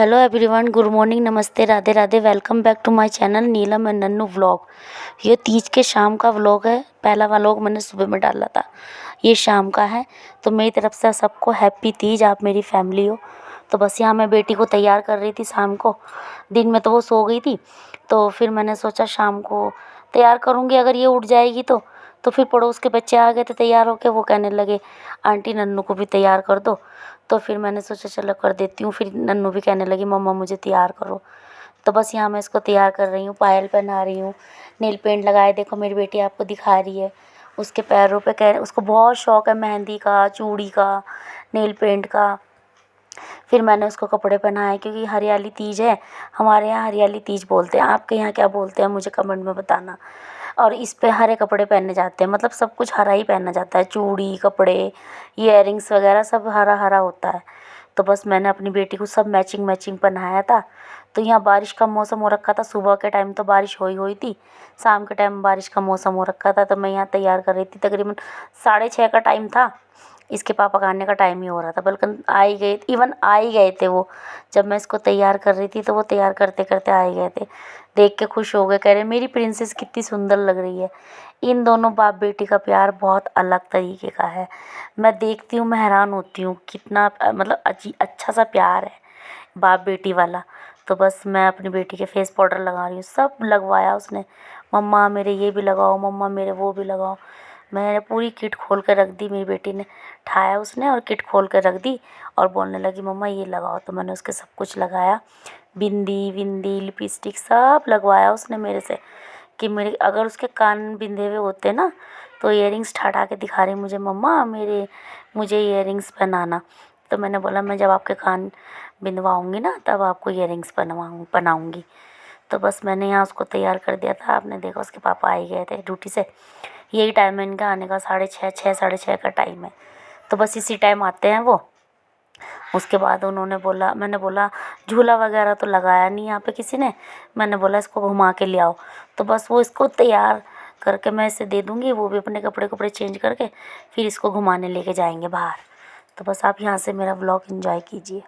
Hello everyone, good morning, नमस्ते, Radhe Radhe. Welcome back to my channel Neelam and Nannu vlog. ये तीज के शाम का व्लॉग है। पहला व्लॉग मैंने सुबह में डाला था, ये शाम का है। तो मेरी तरफ से सबको हैप्पी तीज। आप मेरी फैमिली हो। तो बस यहाँ मैं बेटी को तैयार कर रही थी शाम को। दिन में तो वो सो गई थी, तो फिर मैंने सोचा शाम को तैयार करूँगी। अगर ये उठ जाएगी तो फिर पड़ोस के बच्चे आ गए थे तैयार होके। वो कहने लगे आंटी नन्नू को भी तैयार कर दो। तो फिर मैंने सोचा चलो कर देती हूँ। फिर नन्नू भी कहने लगी मम्मा मुझे तैयार करो। तो बस यहाँ मैं इसको तैयार कर रही हूँ, पायल पहना रही हूँ, नेल पेंट लगाए। देखो मेरी बेटी आपको दिखा रही है। उसके पैरों पे उसको बहुत शौक़ है मेहंदी का, चूड़ी का, नेल पेंट का। फिर मैंने उसको कपड़े पहनाए क्योंकि हरियाली तीज है। हमारे यहाँ हरियाली तीज बोलते हैं। आपके यहाँ क्या बोलते हैं मुझे कमेंट में बताना। और इस पे हरे कपड़े पहने जाते हैं, मतलब सब कुछ हरा ही पहना जाता है। चूड़ी, कपड़े, इयररिंग्स वगैरह सब हरा हरा होता है। तो बस मैंने अपनी बेटी को सब मैचिंग मैचिंग पहनाया था। तो यहाँ बारिश का मौसम हो रखा था। सुबह के टाइम तो बारिश हुई थी, शाम के टाइम बारिश का मौसम हो रखा था। तो मैं यहाँ तैयार कर रही थी। तकरीबन 6:30 का टाइम था। इसके पापा का आने का टाइम ही हो रहा था, बल्कि आ ही गए, इवन आ ही गए थे वो। जब मैं इसको तैयार कर रही थी तो वो तैयार करते करते आ ही गए थे। देख के खुश हो गए, कह रहे मेरी प्रिंसेस कितनी सुंदर लग रही है। इन दोनों बाप बेटी का प्यार बहुत अलग तरीके का है। मैं देखती हूँ, मैं हैरान होती हूँ कितना मतलब अच्छा सा प्यार है बाप बेटी वाला। तो बस मैं अपनी बेटी के फेस पाउडर लगा रही हूँ। सब लगवाया उसने, मम्मा मेरे ये भी लगाओ, मम्मा मेरे वो भी लगाओ। मैंने पूरी किट खोल कर रख दी। मेरी बेटी ने ठाया उसने और किट खोल कर रख दी और बोलने लगी मम्मा ये लगाओ। तो मैंने उसके सब कुछ लगाया, बिंदी विंदी लिपस्टिक सब लगवाया उसने मेरे से। कि मेरे अगर उसके कान बिंदे हुए होते ना तो इयररिंग्स ठाठा के दिखा रही मुझे, मम्मा मुझे इयररिंग्स पहनाना। तो मैंने बोला मैं जब आपके कान बिंदवाऊँगी ना तब आपको इयररिंग्स पहनाऊँगी। तो बस मैंने यहाँ उसको तैयार कर दिया था। आपने देखा उसके पापा आ ही गए थे ड्यूटी से। यही टाइम है इनका आने का, 6:30 6:30 का टाइम है। तो बस इसी टाइम आते हैं वो। उसके बाद उन्होंने बोला, मैंने बोला झूला वगैरह तो लगाया नहीं यहाँ पे किसी ने। मैंने बोला इसको घुमा के ले आओ। तो बस वो इसको तैयार करके मैं इसे दे दूँगी। वो भी अपने कपड़े चेंज करके फिर इसको घुमाने लेके जाएंगे बाहर। तो बस आप यहाँ से मेरा व्लॉग एंजॉय कीजिए।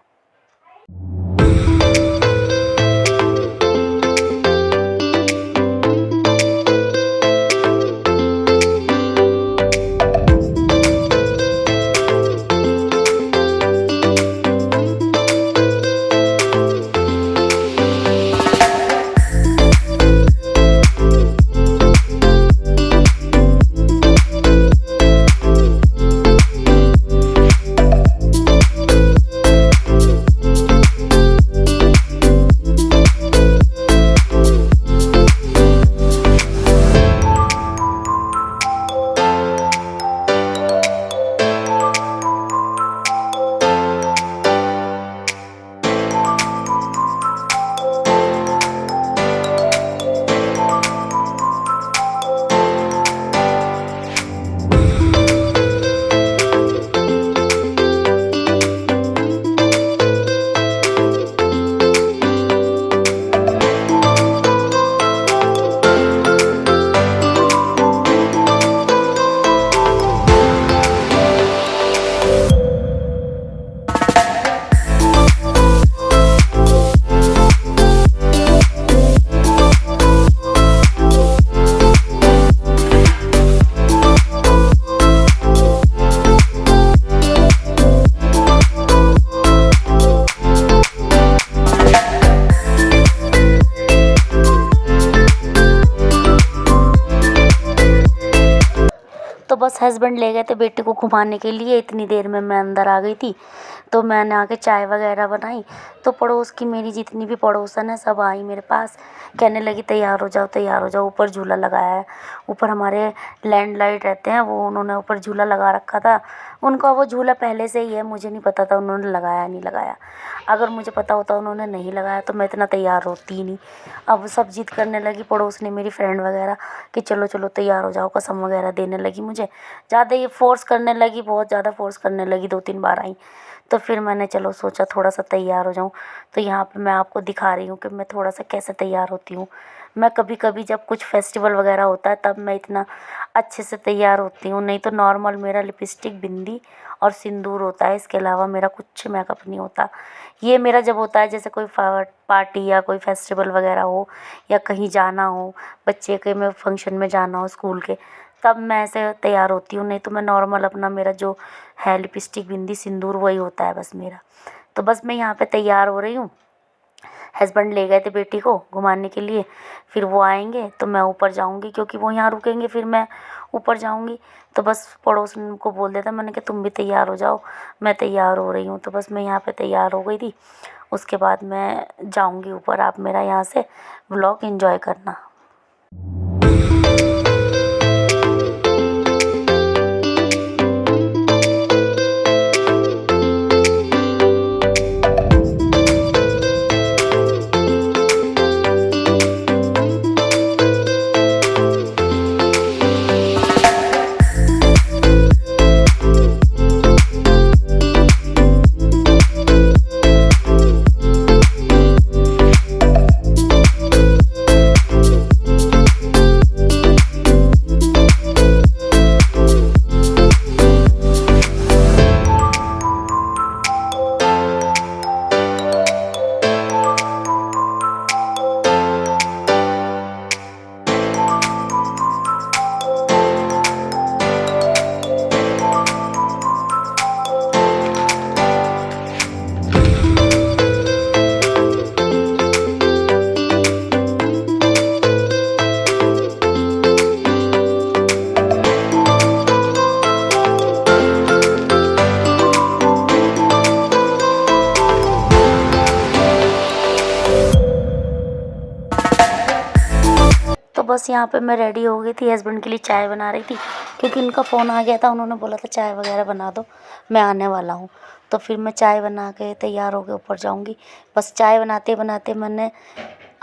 तो बस हस्बैंड ले गए थे बेटी को घुमाने के लिए। इतनी देर में मैं अंदर आ गई थी। तो मैंने आके चाय वगैरह बनाई। तो पड़ोस की मेरी जितनी भी पड़ोसन है सब आई मेरे पास, कहने लगी तैयार हो जाओ तैयार हो जाओ। ऊपर झूला लगाया है, ऊपर हमारे लैंडलाइट रहते हैं वो, उन्होंने ऊपर झूला लगा रखा था। उनका वो झूला पहले से ही है, मुझे नहीं पता था उन्होंने लगाया नहीं लगाया। अगर मुझे पता होता उन्होंने नहीं लगाया तो मैं इतना तैयार होती ही नहीं। अब सब जिद करने लगी पड़ोस ने, मेरी फ्रेंड वगैरह, कि चलो चलो तैयार हो जाओ। कसम वगैरह देने लगी मुझे, ज़्यादा ये फोर्स करने लगी, बहुत ज़्यादा फोर्स करने लगी। 2-3 बार आई तो फिर मैंने चलो सोचा थोड़ा सा तैयार हो जाऊँ। तो यहाँ पे मैं आपको दिखा रही हूँ कि मैं थोड़ा सा कैसे तैयार होती हूँ। मैं कभी कभी जब कुछ फेस्टिवल वगैरह होता है तब मैं इतना अच्छे से तैयार होती हूँ, नहीं तो नॉर्मल मेरा लिपस्टिक, बिंदी और सिंदूर होता है। इसके अलावा मेरा कुछ मेकअप नहीं होता। ये मेरा जब होता है जैसे कोई पार्टी या कोई फेस्टिवल वगैरह हो या कहीं जाना हो, बच्चे के में फंक्शन में जाना हो स्कूल के, तब मैं ऐसे तैयार होती हूँ, नहीं तो मैं नॉर्मल अपना मेरा जो है लिपस्टिक, बिंदी, सिंदूर वही होता है बस मेरा। तो बस मैं यहाँ पे तैयार हो रही हूँ। हस्बैंड ले गए थे बेटी को घुमाने के लिए, फिर वो आएंगे तो मैं ऊपर जाऊंगी, क्योंकि वो यहाँ रुकेंगे फिर मैं ऊपर जाऊंगी। तो बस पड़ोसन को बोल देता, मैंने कहा तुम भी तैयार हो जाओ, मैं तैयार हो रही हूँ। तो बस मैं यहाँ पे तैयार हो गई थी। उसके बाद मैं जाऊंगी ऊपर। आप मेरा यहाँ से व्लॉग एंजॉय करना। तो बस यहाँ पे मैं रेडी हो गई थी, हस्बैंड के लिए चाय बना रही थी, क्योंकि उनका फ़ोन आ गया था। उन्होंने बोला था चाय वगैरह बना दो, मैं आने वाला हूँ। तो फिर मैं चाय बना के तैयार हो के ऊपर जाऊँगी। बस चाय बनाते बनाते मैंने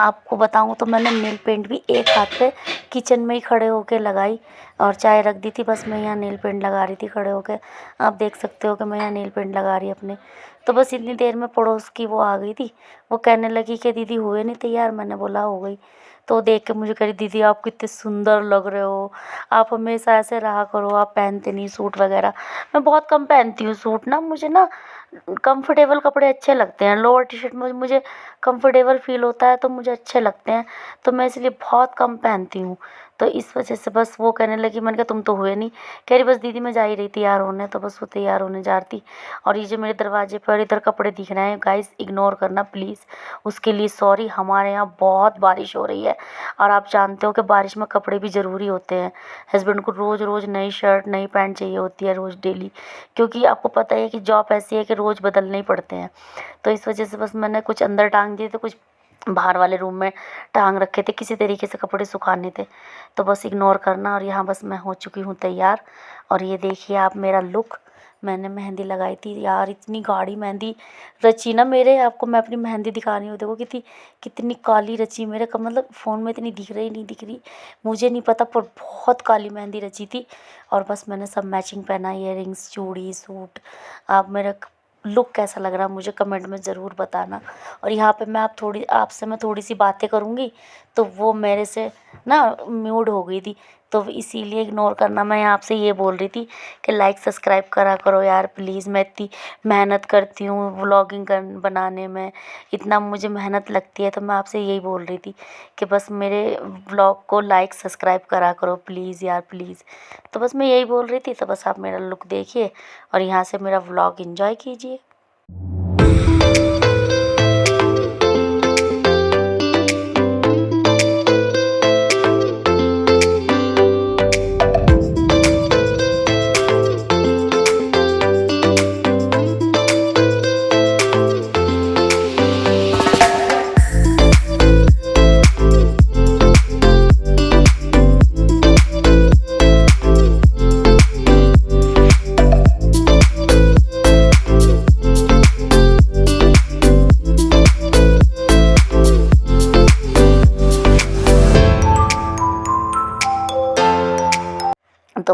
आपको बताऊँ तो मैंने नेल पेंट भी एक हाथ पे किचन में ही खड़े होके लगाई और चाय रख दी थी। बस मैं यहाँ नेल पेंट लगा रही थी खड़े होके। आप देख सकते हो कि मैं यहाँ नेल पेंट लगा रही अपने। तो बस इतनी देर में पड़ोस की वो आ गई थी। वो कहने लगी कि दीदी हुए नहीं तैयार। मैंने बोला हो गई। तो देख के मुझे कह रही, दीदी आप कितने सुंदर लग रहे हो, आप हमेशा ऐसे रहा करो, आप पहनते नहीं सूट वगैरह। मैं बहुत कम पहनती हूँ सूट ना, मुझे ना कंफर्टेबल कपड़े अच्छे लगते हैं। लोअर टी शर्ट में मुझे कंफर्टेबल फील होता है तो मुझे अच्छे लगते हैं, तो मैं इसलिए बहुत कम पहनती हूँ। तो इस वजह से बस वो कहने लगी, मैंने कहा तुम तो हुए नहीं। कह रही बस दीदी मैं जा ही रही तैयार होने। तो बस वो तैयार होने जा रही थी। और ये जो मेरे दरवाजे पर इधर कपड़े दिख रहे हैं गाइस, इग्नोर करना प्लीज़, उसके लिए सॉरी। हमारे यहाँ बहुत बारिश हो रही है और आप जानते हो कि बारिश में कपड़े भी ज़रूरी होते हैं। हस्बैंड को रोज़ रोज़ नई शर्ट नई पैंट चाहिए होती है रोज़ डेली, क्योंकि आपको पता है कि जॉब ऐसी है कि रोज़ बदलने ही पड़ते हैं। तो इस वजह से बस मैंने कुछ अंदर टांग दिए थे, कुछ बाहर वाले रूम में टांग रखे थे, किसी तरीके से कपड़े सुखाने थे। तो बस इग्नोर करना। और यहाँ बस मैं हो चुकी हूँ तैयार। और ये देखिए आप मेरा लुक। मैंने मेहंदी लगाई थी यार, इतनी गाढ़ी मेहंदी रची ना मेरे। आपको मैं अपनी मेहंदी दिखा रही हूँ, देखो कितनी कितनी काली रची मेरे का, मतलब फ़ोन में इतनी दिख रही नहीं दिख रही मुझे नहीं पता, पर बहुत काली मेहंदी रची थी। और बस मैंने सब मैचिंग पहना, इयररिंग्स, चूड़ी, सूट। आप मेरा लुक कैसा लग रहा है मुझे कमेंट में ज़रूर बताना। और यहाँ पे मैं आपसे मैं थोड़ी सी बातें करूँगी तो वो मेरे से ना म्यूट हो गई थी, तो इसीलिए इग्नोर करना। मैं आपसे ये बोल रही थी कि लाइक सब्सक्राइब करा करो यार प्लीज़। मैं इतनी मेहनत करती हूँ व्लॉगिंग बनाने में, इतना मुझे मेहनत लगती है, तो मैं आपसे यही बोल रही थी कि बस मेरे व्लॉग को लाइक सब्सक्राइब करा करो प्लीज़ यार प्लीज़। तो बस मैं यही बोल रही थी। तो बस आप मेरा लुक देखिए और यहाँ से मेरा व्लॉग एंजॉय कीजिए।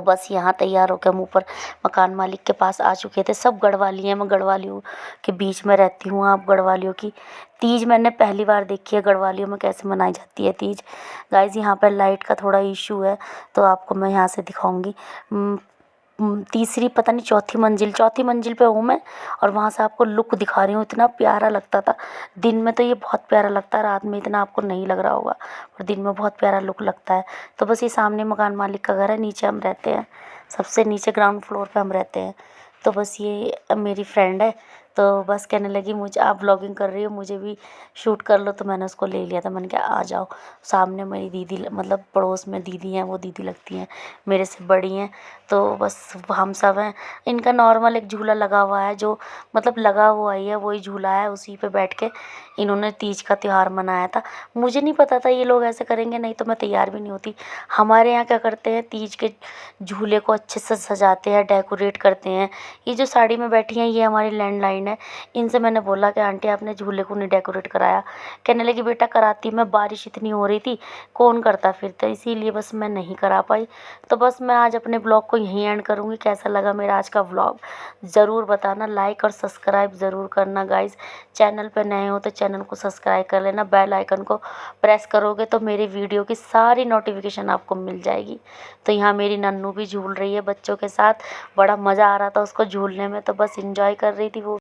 तो बस यहाँ तैयार होकर हम ऊपर मकान मालिक के पास आ चुके थे। सब गढ़वाली हैं, मैं गढ़वालियों के बीच में रहती हूँ। आप गढ़वालियों की तीज मैंने पहली बार देखी है, गढ़वालियों में कैसे मनाई जाती है तीज। गाइज़ यहाँ पर लाइट का थोड़ा इशू है तो आपको मैं यहाँ से दिखाऊंगी। तीसरी पता नहीं चौथी मंजिल पे हूँ मैं, और वहाँ से आपको लुक दिखा रही हूँ। इतना प्यारा लगता था दिन में, तो ये बहुत प्यारा लगता है, रात में इतना आपको नहीं लग रहा होगा, और दिन में बहुत प्यारा लुक लगता है। तो बस ये सामने मकान मालिक का घर है, नीचे हम रहते हैं, सबसे नीचे ग्राउंड फ्लोर पे हम रहते हैं। तो बस ये मेरी फ्रेंड है, तो बस कहने लगी मुझे आप ब्लॉगिंग कर रही हो, मुझे भी शूट कर लो। तो मैंने उसको ले लिया था, मैंने कहा आ जाओ। सामने मेरी दीदी, मतलब पड़ोस में दीदी हैं, वो दीदी लगती हैं, मेरे से बड़ी हैं। तो बस हम सब हैं। इनका नॉर्मल एक झूला लगा हुआ है, जो मतलब लगा हुआ ही है, वही झूला है, उसी पे बैठ के इन्होंने तीज का त्यौहार मनाया था। मुझे नहीं पता था ये लोग ऐसे करेंगे, नहीं तो मैं तैयार भी नहीं होती। हमारे यहाँ क्या करते हैं, तीज के झूले को अच्छे से सजाते हैं, डेकोरेट करते हैं। ये जो साड़ी में बैठी हैं ये हमारी लैंडलाइन है। इनसे मैंने बोला कि आंटी आपने झूले को नहीं डेकोरेट कराया। कहने लगी बेटा कराती मैं, बारिश इतनी हो रही थी, कौन करता फिर, तो इसीलिए बस मैं नहीं करा पाई। तो बस मैं आज अपने ब्लॉग को यहीं एंड करूँगी। कैसा लगा मेरा आज का व्लॉग ज़रूर बताना, लाइक और सब्सक्राइब ज़रूर करना गाइज़। चैनल पर नए हो तो चैनल को सब्सक्राइब कर लेना, बेल आइकन को प्रेस करोगे तो मेरी वीडियो की सारी नोटिफिकेशन आपको मिल जाएगी। तो यहाँ मेरी नन्नू भी झूल रही है बच्चों के साथ, बड़ा मज़ा आ रहा था उसको झूलने में, तो बस इंजॉय कर रही थी वो।